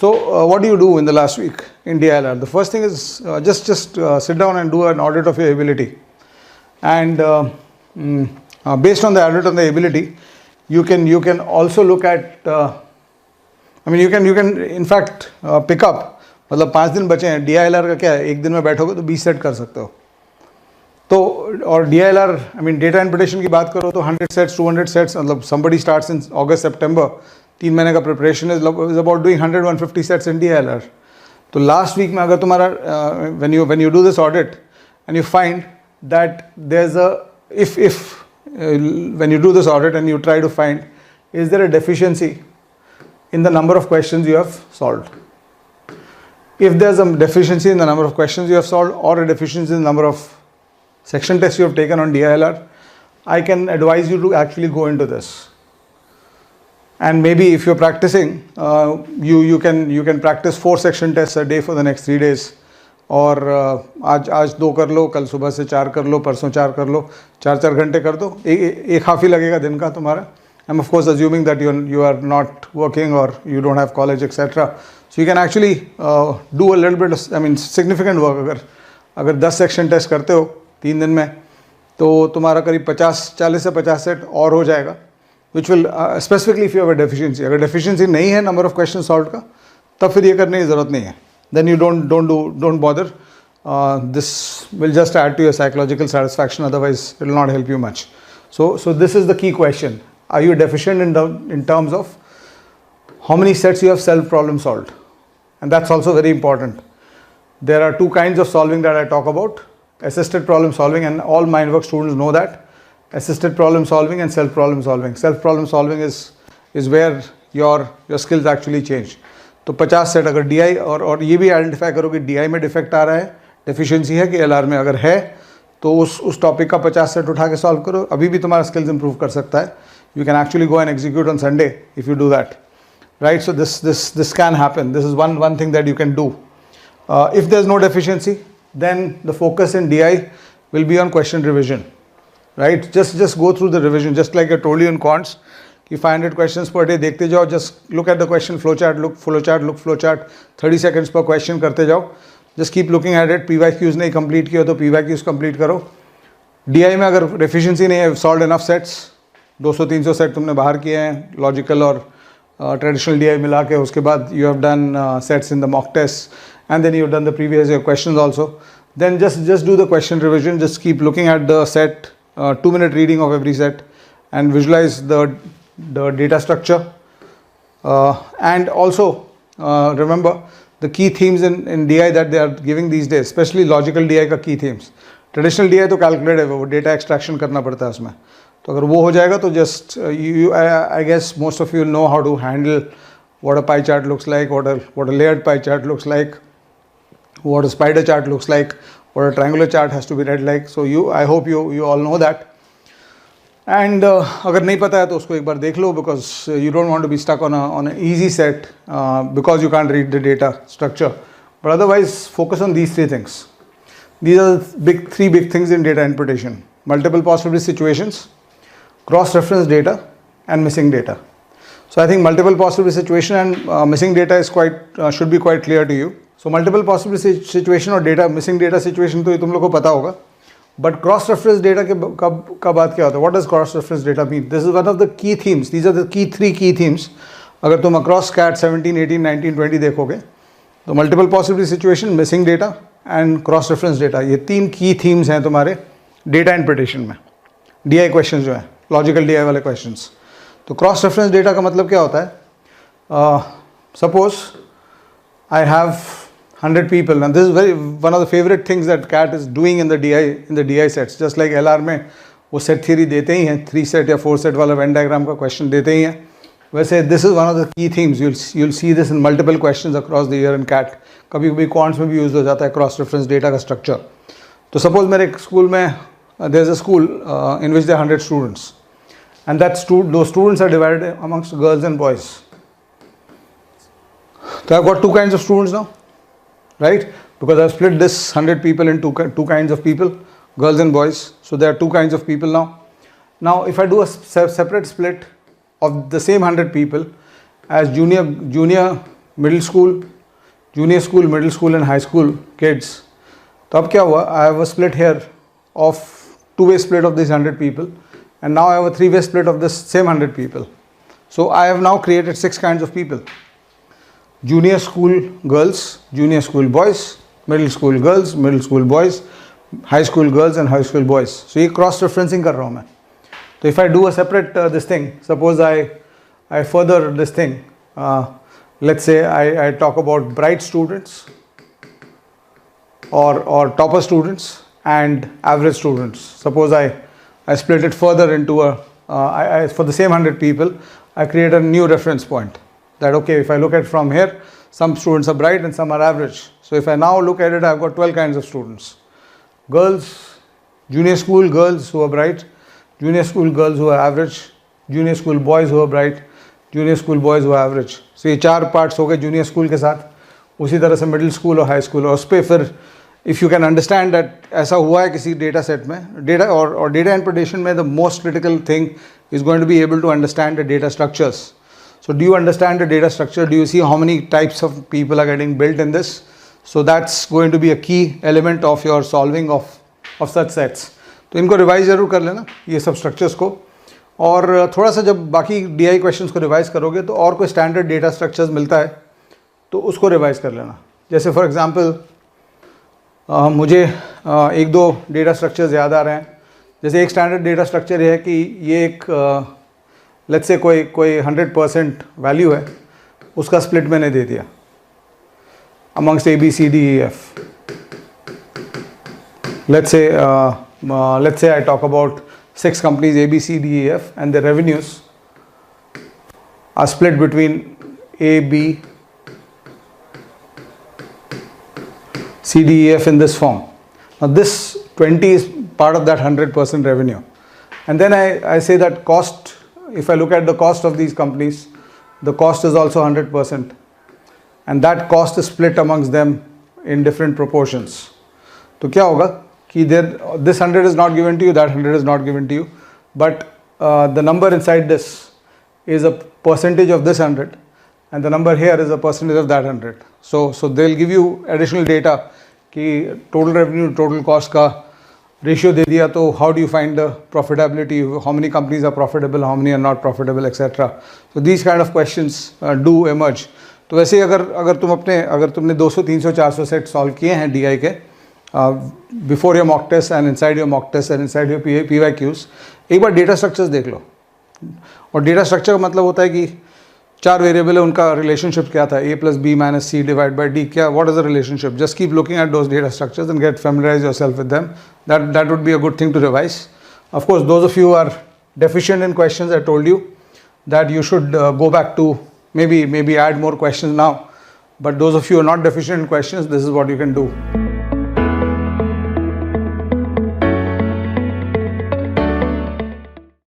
So what do you do in the last week in DILR? The first thing is just sit down and do an audit of your ability. And based on the audit on the ability, you can also look at, you can in fact pick up, मतलब 5 दिन बचे हैं, DILR का क्या है, एक दिन में बैठोगे तो 20 सेट कर सकते हो. तो और DILR, डेटा इंटरप्रिटेशन की बात करो तो 100 सेट्स 200 सेट्स, मतलब somebody starts in August September, 3 महीने का preparation is about doing 100-150 sets in DILR. तो लास्ट वीक में अगर तुम्हारा when you do this audit and you find that there's a when you do this audit and you try to find, is there a deficiency in the number of questions you have solved? If there's a deficiency in the number of questions you have solved or a deficiency in the number of section tests you have taken on DILR, I can advise you to actually go into this. And maybe if you're practicing, you can practice 4 section tests a day for the next 3 days. और आज 2 कर लो, कल सुबह से 4 कर लो, परसों 4 कर लो, 4 घंटे कर दो, एक हाफ ही लगेगा दिन का तुम्हारा. I'm of course assuming that you are not working or you don't have college, etc. So you can actually do a little bit of, significant work. अगर 10 सेक्शन टेस्ट करते हो 3 दिन में, तो तुम्हारा करीब 40 से 50 सेट और हो जाएगा, which will specifically if you have a deficiency. अगर deficiency नहीं है number of questions solved का, तब फिर ये करने की ज़रूरत नहीं है. Then you don't bother. This will just add to your psychological satisfaction. Otherwise, it will not help you much. So this is the key question. Are you deficient in terms of how many sets you have self problem solved? And that's also very important. There are 2 kinds of solving that I talk about: assisted problem solving, and all Mindwork students know that. Assisted problem solving and self problem solving. Self problem solving is where your skills actually change. तो 50 set अगर DI और ये भी identify करो कि DI में defect आ रहा है, डेफिशिएंसी है कि LR में अगर है, तो उस टॉपिक का 50 सेट उठा के सॉल्व करो, अभी भी तुम्हारा स्किल्स इंप्रूव कर सकता है. You can actually go and execute on Sunday if you do that, right? So this can happen. This is one thing that you can do. If there's no deficiency, then the focus in DI will be on question revision, right? Just go through the revision, just like I told you in quants. 500 questions per day देखते जाओ, just look at the question flowchart, look flowchart, 30 seconds per question करते जाओ, just keep looking at it. PYQs नहीं complete किया तो PYQs complete करो. DI में अगर deficiency नहीं है, solved enough sets, 200-300 सेट तुमने बाहर किए हैं, लॉजिकल और ट्रेडिशनल DI मिला के, उसके बाद you have done sets in the mock tests, and then you have done the previous year questions also. Then just do the question revision, just keep looking at the set, 2-minute reading of every set, and visualize the data structure, and also remember the key themes in DI that they are giving these days, especially logical DI का key themes. Traditional DI तो calculated है, वो data extraction करना पड़ता है उसमें. तो अगर वो हो जाएगा तो just I guess most of you know how to handle what a pie chart looks like, what a layered pie chart looks like, what a spider chart looks like, what a triangular chart has to be read like. So I hope you all know that. And अगर नहीं पता है तो उसको एक बार देख लो, because you don't want to be stuck on an easy set because you can't read the data structure. But otherwise, focus on these 3 things. These are the 3 big things in data interpretation: multiple possibility situations, cross-reference data, and missing data. So I think multiple possibility situation and missing data is should be quite clear to you. So multiple possibility situation or missing data situation तो ये तुम लोग को पता होगा. But cross-reference data का बात क्या होता है? What does cross-reference data mean? This is one of the key themes. These are the 3 key themes. अगर तुम across CAT 17, 18, 19, 20 देखोगे, तो multiple possibility situation, missing data and cross-reference data, ये 3 key themes हैं तुम्हारे data interpretation में. DI questions जो हैं, logical DI वाले questions. तो cross-reference data का मतलब क्या होता है? Suppose I have 100 people, and this is one of the favorite things that CAT is doing in the DI sets. Just like LR में वो set theory देते ही हैं, 3 set या 4 set वाला Venn diagram का question देते ही हैं. वैसे this is one of the key themes. You'll see this in multiple questions across the year in CAT. कभी quants में भी use हो जाता है cross reference data का structure. तो suppose मेरे स्कूल में there's a school in which there are 100 students, and those students are divided amongst girls and boys. So I've got 2 kinds of students now, right? Because I've split this 100 people into 2 kinds of people, girls and boys. So there are 2 kinds of people now. Now if I do a separate split of the same 100 people as junior middle school, junior school, middle school and high school kids. तो अब क्या हुआ? I have a split here of two-way split of these 100 people, and now I have a three-way split of this same 100 people. So I have now created 6 kinds of people: junior school girls, junior school boys, middle school girls, middle school boys, high school girls and high school boys. So ये cross referencing कर रहा हूँ मैं. So if I do a separate this thing, suppose I further this thing. Let's say I talk about bright students or topper students and average students. Suppose I split it further into for the same 100 people, I create a new reference point. That okay, if I look at from here, some students are bright and some are average. So if I now look at it, I've got 12 kinds of students. Girls, junior school girls who are bright, junior school girls who are average, junior school boys who are bright, junior school boys who are average. So ये 4 parts हो गए junior school के साथ. उसी तरह से middle school और high school. और उस पर फिर if you can understand that ऐसा हुआ है किसी data set में, data or data interpretation में the most critical thing is going to be able to understand the data structures. So do you understand the data structure? Do you see how many types of people are getting built in this? So that's going to be a key element of your solving of such sets. तो इनको revise ज़रूर कर लेना ये सब structures को, और थोड़ा सा जब बाकी DI क्वेश्चंस को रिवाइज करोगे तो और कोई स्टैंडर्ड डेटा स्ट्रक्चर्स मिलता है तो उसको रिवाइज कर लेना. जैसे फॉर एग्जांपल मुझे एक दो डेटा स्ट्रक्चर्स याद आ रहे हैं. जैसे एक स्टैंडर्ड डेटा स्ट्रक्चर ये है कि ये एक लेट्स से कोई 100% वैल्यू है, उसका स्प्लिट मैंने दे दिया amongst A, B, C, D, E, F. Let's say I talk about 6 companies A, B, C, D, E, F, and their revenues are split between A, B, C, D, E, F in this form. Now this 20 is part of that 100% revenue. And then I say that cost, if I look at the cost of these companies, the cost is also 100%. And that cost is split amongst them in different proportions. तो क्या होगा कि this 100 is not given to you, that 100 is not given to you, but the number inside this is a percentage of this 100, and the number here is a percentage of that 100. So they'll give you additional data कि total revenue total cost का ratio दे दिया, तो how do you find the profitability, how many companies are profitable, how many are not profitable, etc. So these kind of questions do emerge. तो वैसे ही अगर तुमने 200, 300, 400 set solve किए हैं DI के before your mock test and inside your mock test and inside your PYQs, एक बार data structures देख लो. और डेटा स्ट्रक्चर का मतलब होता है कि 4 वेरिएबल है, उनका रिलेशनशिप क्या था, A + B - C / D, क्या what is the relationship. Just keep looking at those data structures and get familiarize yourself with them. That would be a good thing to revise. Of course, those of you who are deficient in questions, I told you that you should go back to maybe add more questions now. But those of you who are not deficient in questions, this is what you can do.